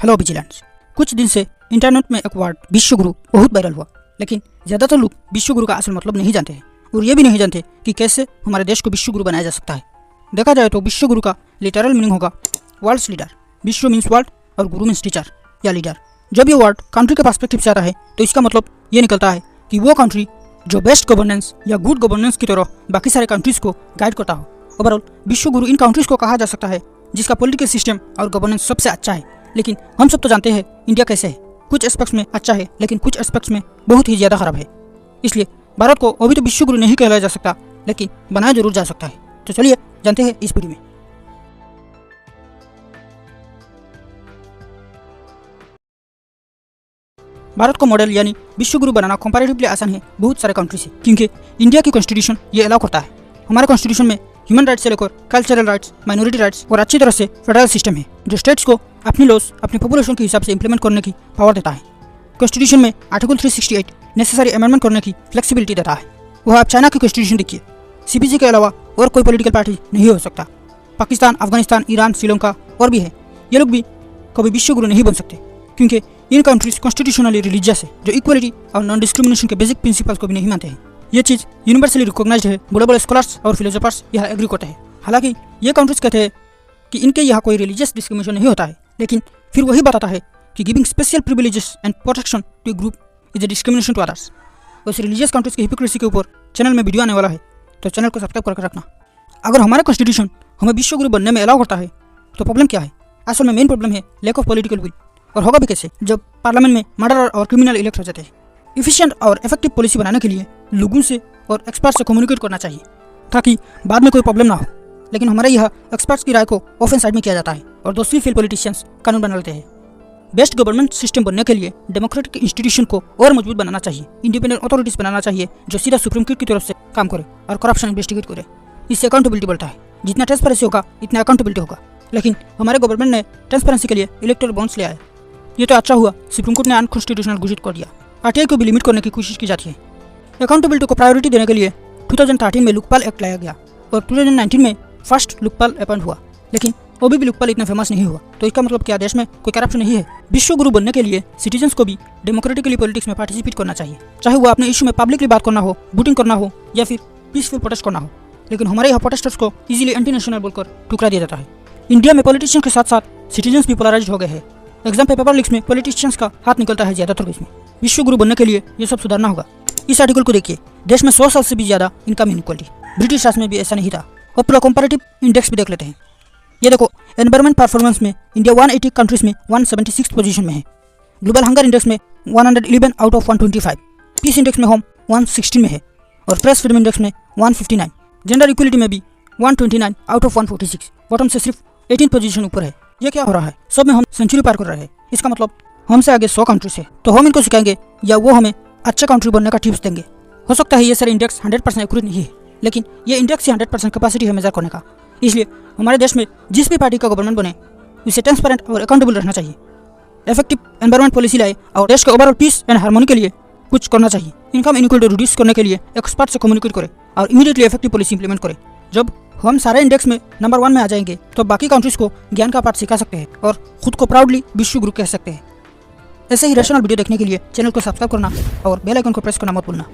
Hello vigilance. कुछ दिन से इंटरनेट में एक वर्ड विश्व गुरु बहुत वायरल हुआ, लेकिन ज़्यादातर लोग विश्व गुरु का असल मतलब नहीं जानते हैं और ये भी नहीं जानते कि कैसे हमारे देश को विश्व गुरु बनाया जा सकता है। देखा जाए तो विश्व गुरु का लिटरल मीनिंग होगा वर्ल्ड्स लीडर। विश्व मीन्स वर्ल्ड और गुरु मीन्स टीचर या लीडर। जब ये वर्ड कंट्री के पर्सपेक्टिव से आता है तो इसका मतलब ये निकलता है कि वो कंट्री जो बेस्ट गवर्नेंस या गुड गवर्नेंस की तरह बाकी सारे कंट्रीज को गाइड करता हो। ओवरऑल विश्व गुरु इन कंट्रीज को कहा जा सकता है जिसका पॉलिटिकल सिस्टम और गवर्नेंस सबसे अच्छा है। लेकिन हम सब तो जानते हैं इंडिया कैसे है, कुछ एस्पेक्ट्स में अच्छा है लेकिन कुछ एस्पेक्ट्स में बहुत ही ज़्यादा खराब है। इसलिए भारत को अभी तो विश्व गुरु नहीं कहलाया जा सकता, लेकिन बनाया जरूर जा सकता है। तो चलिए जानते हैं इस वीडियो में। भारत को मॉडल यानी विश्व गुरु बनाना कंपैरेटिवली आसान है बहुत सारे कंट्री से, क्योंकि इंडिया की कॉन्स्टिट्यूशन ये अलाउ करता है। हमारे कॉन्स्टिट्यूशन में ह्यूमन राइट्स से लेकर कल्चरल राइट्स, माइनॉरिटी राइट्स और अच्छी तरह से फेडरल सिस्टम है जो स्टेट्स को अपनी लॉस अपनी पॉपुलेशन के हिसाब से इंप्लीमेंट करने की पावर देता है। कॉन्स्टिट्यूशन में आर्टिकल 368 नेसेसरी अमेंडमेंट करने की फ्लेक्सिबिलिटी देता है। वह आप चाइना की कॉन्स्टिट्यूशन देखिए, सीपीसी के अलावा और कोई पॉलिटिकल पार्टी नहीं हो सकता। पाकिस्तान, अफगानिस्तान, ईरान, श्रीलंका और भी है, ये लोग भी कभी विश्व गुरु नहीं बन सकते, क्योंकि इन कंट्रीज कॉन्स्टिट्यूशनली रिलीजियस है जो इक्वलिटी और नॉन डिस्क्रिमिनेशन के बेसिक प्रिंसिपल्स को भी नहीं मानते हैं। ये चीज़ यूनिवर्सली रिकॉग्नाइज्ड है, बड़े बड़े स्कॉलर्स और फिलोसोफर्स यह एग्री करते हैं। हालांकि ये कंट्रीज कहते हैं कि इनके यहाँ कोई रिलीजियस डिस्क्रिमिनेशन नहीं होता है, लेकिन फिर वही बताता है कि giving special privileges and protection to group is a discrimination to others. उस रिलीजियस कंट्रीज की हिपोक्रेसी के ऊपर चैनल में वीडियो आने वाला है, तो चैनल को सब्सक्राइब करके रखना। अगर हमारा कॉन्स्टिट्यूशन हमें विश्व गुरु बनने में अलाउ करता है तो प्रॉब्लम क्या है? असल में मेन प्रॉब्लम है लैक ऑफ पॉलिटिकल विल। और होगा भी कैसे जब पार्लियामेंट में मर्डरर और क्रिमिनल इलेक्ट हो जाते हैं। इफिशिएंट और इफेक्टिव पॉलिसी बनाने के लिए लोगों से और एक्सपर्ट से कम्युनिकेट करना चाहिए ताकि बाद में कोई प्रॉब्लम ना हो। लेकिन हमारे यहाँ एक्सपर्ट्स की राय को ऑफेन साइड में किया जाता है और दूसरी फेल पॉलिटिशियंस कानून बना लेते हैं। बेस्ट गवर्नमेंट सिस्टम बनने के लिए डेमोक्रेटिक इंस्टीट्यूशन को और मजबूत बनाना चाहिए, इंडिपेंडेंट अथॉरिटीज बनाना चाहिए जो सीधा सुप्रीम कोर्ट की तरफ से काम करे और करप्शन इन्वेस्टिगेट करे। इससे अकाउंटेबिलिटी बढ़ता है। जितना ट्रांसपेरेंसी होगा इतना अकाउंटेबिलिटी होगा। लेकिन हमारे गवर्नमेंट ने ट्रांसपेरेंसी के लिए इलेक्टोरल बॉन्ड्स ले आए। ये तो अच्छा हुआ सुप्रीम कोर्ट ने अनकॉन्स्टिट्यूशनल घोषित कर दिया। आरटीआई को भी लिमिट करने की कोशिश की जाती है। अकाउंटेबिलिटी को प्रायोरिटी देने के लिए 2013 में लोकपाल एक्ट लाया गया और 2019 में फर्स्ट लोकपाल अपॉइंट हुआ, लेकिन अभी भी लोकपाल इतना फेमस नहीं हुआ। तो इसका मतलब क्या देश में कोई करप्शन नहीं है? विश्व गुरु बनने के लिए सिटीजन्स को भी डेमोक्रेटिकली पॉलिटिक्स में पार्टिसिपेट करना चाहिए, चाहे वो अपने इशू में पब्लिकली बात करना हो, वोटिंग करना हो या फिर पीसफुल प्रोटेस्ट करना हो। लेकिन हमारे यहाँ प्रोटेस्टर्स को इजीली एंटी नेशनल बोलकर ठुकरा दिया जाता है। इंडिया में पॉलिटिशियन के साथ साथ सिटीजन्स भी पोलराइज्ड हो गए हैं। एग्जाम पेपर लीक्स में पॉलिटिशियंस का हाथ निकलता है ज्यादातर केस में। विश्व गुरु बनने के लिए ये सब सुधारना होगा। इस आर्टिकल को देखिए, देश में 100 साल से भी ज्यादा इनकम इनक्वालिटी। ब्रिटिश राज में भी ऐसा नहीं था। और पूरा कंपैरेटिव इंडेक्स भी देख लेते हैं। ये देखो, एनवायरमेंट परफॉर्मेंस में इंडिया 180 कंट्रीज में 176 पोजीशन में है। ग्लोबल हंगर इंडेक्स में 111 आउट ऑफ 125। पीस इंडेक्स में हम 116 में है और प्रेस फ्रीडम इंडेक्स में 159। जेंडर इक्वलिटी में भी 129 आउट ऑफ 146। बॉटम से सिर्फ 18 पोजीशन ऊपर है। ये क्या हो रहा है? सब में हम सेंचुरी पार कर रहे हैं। इसका मतलब हमसे आगे 100 कंट्रीज है। तो हम इनको सिखाएंगे या वो हमें अच्छा कंट्री बनने का टिप्स देंगे? हो सकता है ये सारे इंडेक्स 100% एक्यूरेट नहीं है, लेकिन ये इंडेक्स से 100% कैपेसिटी है मेजर करने का। इसलिए हमारे देश में जिस भी पार्टी का गवर्नमेंट बने उसे ट्रांसपेरेंट और अकाउंटेबल रहना चाहिए। इफेक्टिव एनवायरमेंट पॉलिसी लाए और देश के ओवरऑल पीस एंड हार्मोनी के लिए कुछ करना चाहिए। इनकम इनइक्वालिटी रिड्यूस करने के लिए एक्सपर्ट से कम्युनिकेट करे और इमीडिएटली इफेक्टिव पॉलिसी इंप्लीमेंट करे। जब हम सारे इंडेक्स में नंबर 1 में आ जाएंगे तो बाकी कंट्रीज को ज्ञान का पाठ सिखा सकते हैं और खुद को प्राउडली विश्व गुरु कह सकते हैं। ऐसे ही रैशनल वीडियो देखने के लिए चैनल को सब्सक्राइब करना और बेल आइकन को प्रेस करना मत भूलना।